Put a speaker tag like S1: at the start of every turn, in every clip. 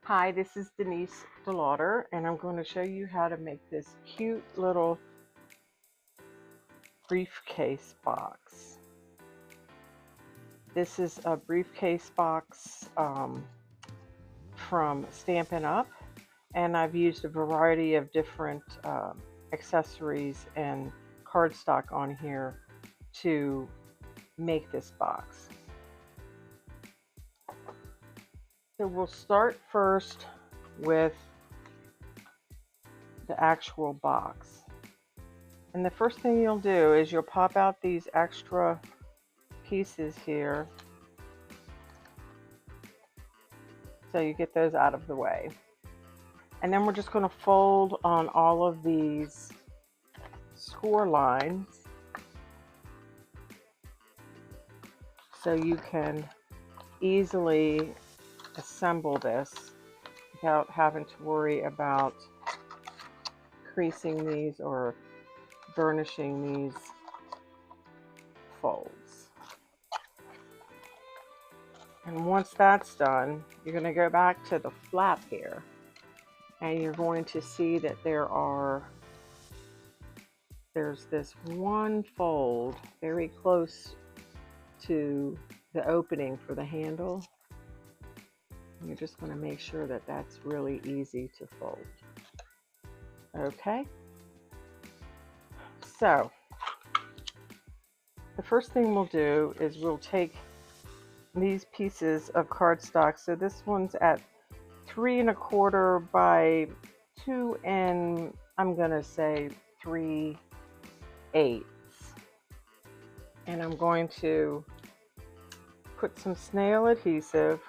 S1: Hi, this is Denise DeLauder, and I'm going to show you how to make this cute little briefcase box. This is a briefcase box from Stampin' Up, and I've used a variety of different accessories and cardstock on here to make this box. So we'll start first with the actual box. And the first thing you'll do is you'll pop out these extra pieces here so you get those out of the way. And then we're just going to fold on all of these score lines so you can easily assemble this without having to worry about creasing these or burnishing these folds. And once that's done, you're going to go back to the flap here, and you're going to see that there's this one fold very close to the opening for the handle. And you're just going to make sure that that's really easy to fold. Okay, so the first thing we'll do is we'll take these pieces of cardstock. So this one's at 3 1/4 by 2 and I'm gonna say 3/8. And I'm going to put some snail adhesive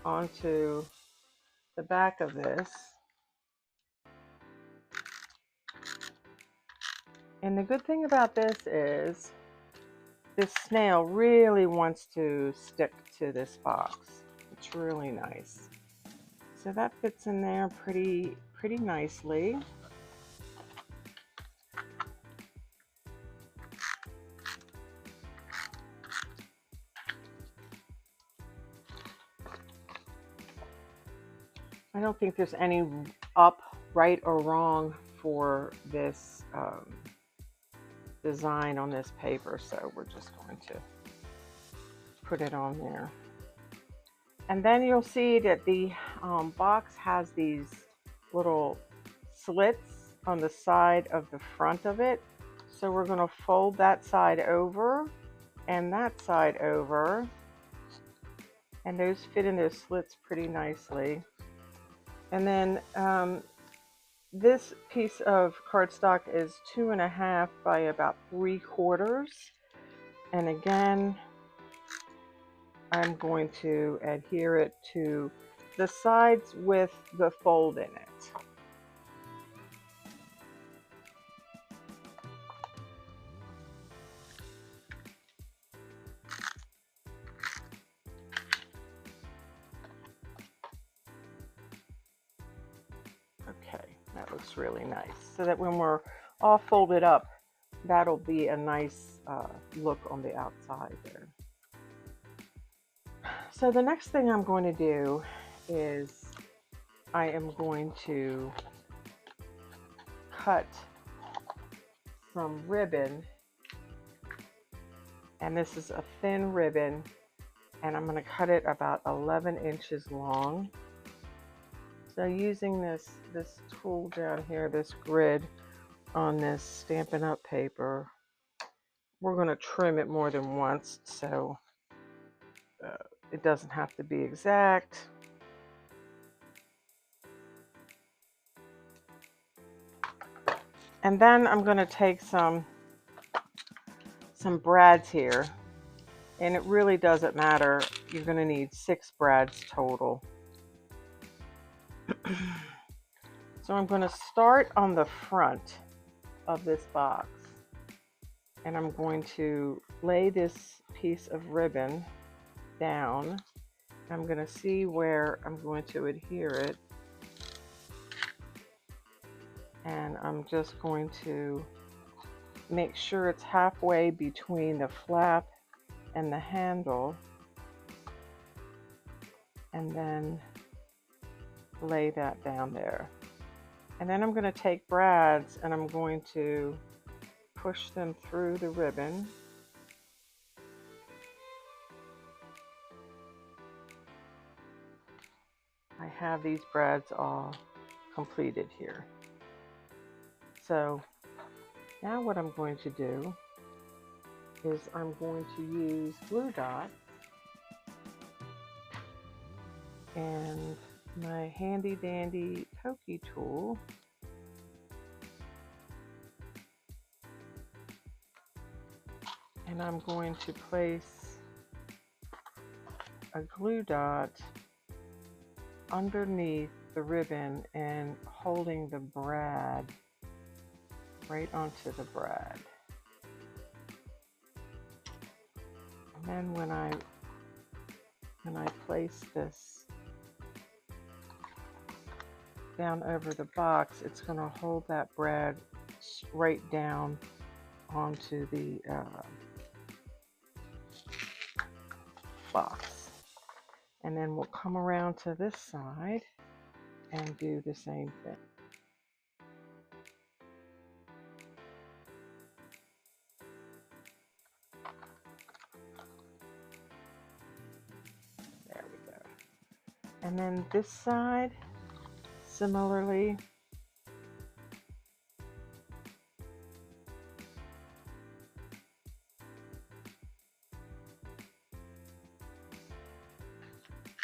S1: onto the back of this. And the good thing about this is this snail really wants to stick to this box. It's really nice. So that fits in there pretty nicely. I don't think there's any right or wrong for this design on this paper, so we're just going to put it on there. And then you'll see that the box has these little slits on the side of the front of it. So we're going to fold that side over and that side over, and those fit in those slits pretty nicely. And then this piece of cardstock is 2 1/2 by about 3/4. And again, I'm going to adhere it to the sides with the fold in it. Okay, that looks really nice. So that when we're all folded up, that'll be a nice look on the outside there. So the next thing I'm going to do is I am going to cut some ribbon, and this is a thin ribbon, and I'm going to cut it about 11 inches long. So using this tool down here, this grid on this Stampin' Up paper, we're going to trim it more than once so it doesn't have to be exact. And then I'm going to take some brads here, and it really doesn't matter. You're going to need 6 brads total. So I'm going to start on the front of this box, and I'm going to lay this piece of ribbon down. I'm going to see where I'm going to adhere it, and I'm just going to make sure it's halfway between the flap and the handle. and then lay that down there. And then I'm going to take brads and I'm going to push them through the ribbon. I have these brads all completed here. So now what I'm going to do is I'm going to use glue dots and my handy dandy pokey tool, and I'm going to place a glue dot underneath the ribbon and holding the brad right onto the brad. And then when I place this down over the box, it's going to hold that brad right down onto the box. And then we'll come around to this side and do the same thing. There we go. And then this side, similarly,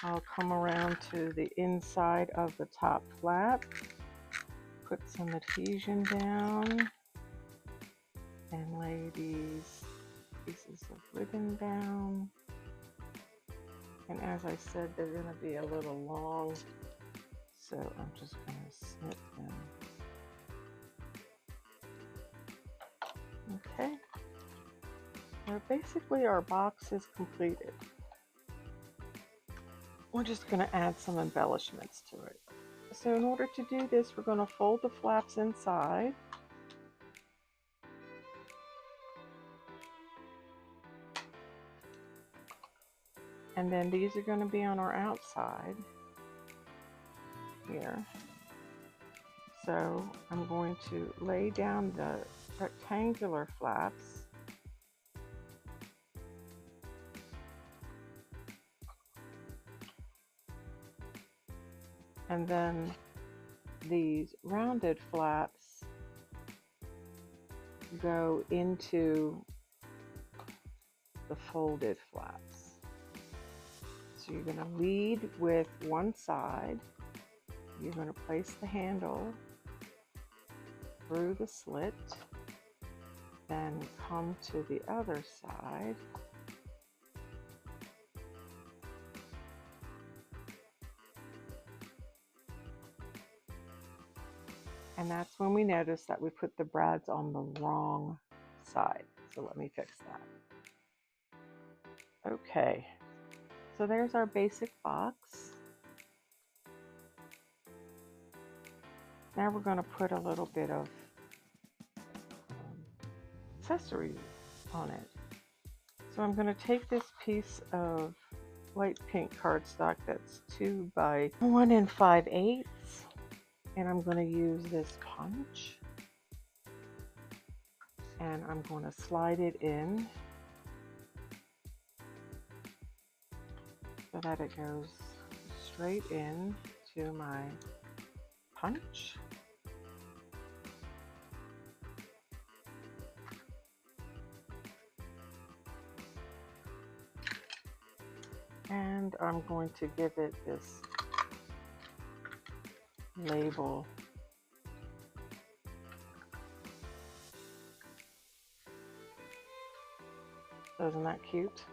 S1: I'll come around to the inside of the top flap, put some adhesion down, and lay these pieces of ribbon down. And as I said, they're going to be a little long, so I'm just going to snip them. Okay, now basically our box is completed. We're just going to add some embellishments to it. So in order to do this, we're going to fold the flaps inside. And then these are going to be on our outside here. So I'm going to lay down the rectangular flaps. And then these rounded flaps go into the folded flaps. So you're going to lead with one side. You're going to place the handle through the slit, then come to the other side. And that's when we notice that we put the brads on the wrong side. So let me fix that. Okay, so there's our basic box. Now we're going to put a little bit of accessories on it. So I'm going to take this piece of light pink cardstock that's 2 by 1 5/8, and I'm going to use this punch, and I'm going to slide it in so that it goes straight in to my punch. And I'm going to give it this label. Isn't that cute?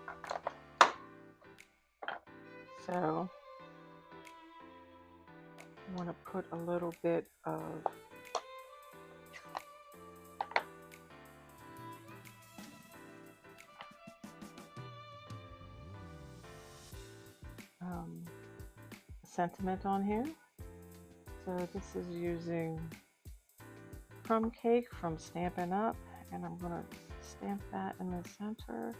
S1: So I want to put a little bit of sentiment on here. So this is using crumb cake from Stampin' Up, and I'm going to stamp that in the center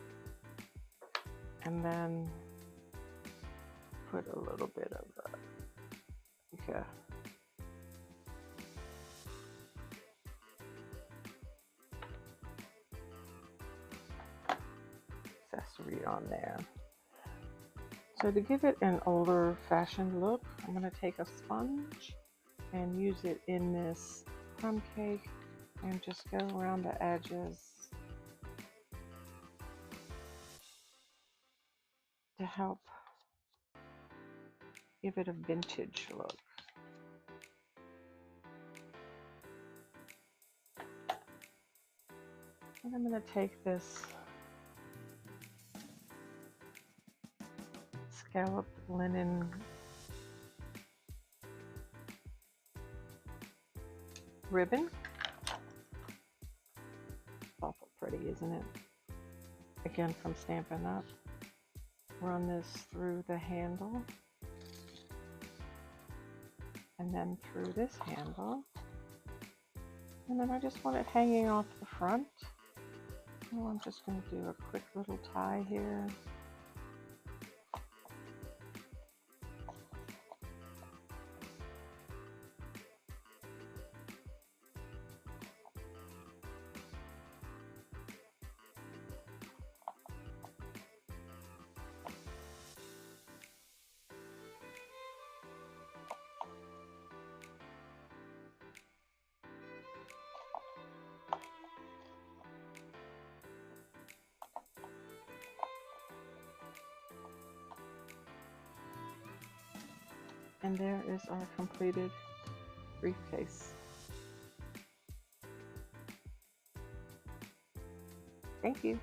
S1: and then put a little bit of a accessory on there. So to give it an older fashioned look, I'm going to take a sponge and use it in this crumb cake and just go around the edges to help give it a vintage look. And I'm going to take this scalloped linen ribbon. Awful pretty, isn't it? Again, from Stampin' Up. Run this through the handle and then through this handle. And then I just want it hanging off the front. So I'm just going to do a quick little tie here. And there is our completed briefcase. Thank you.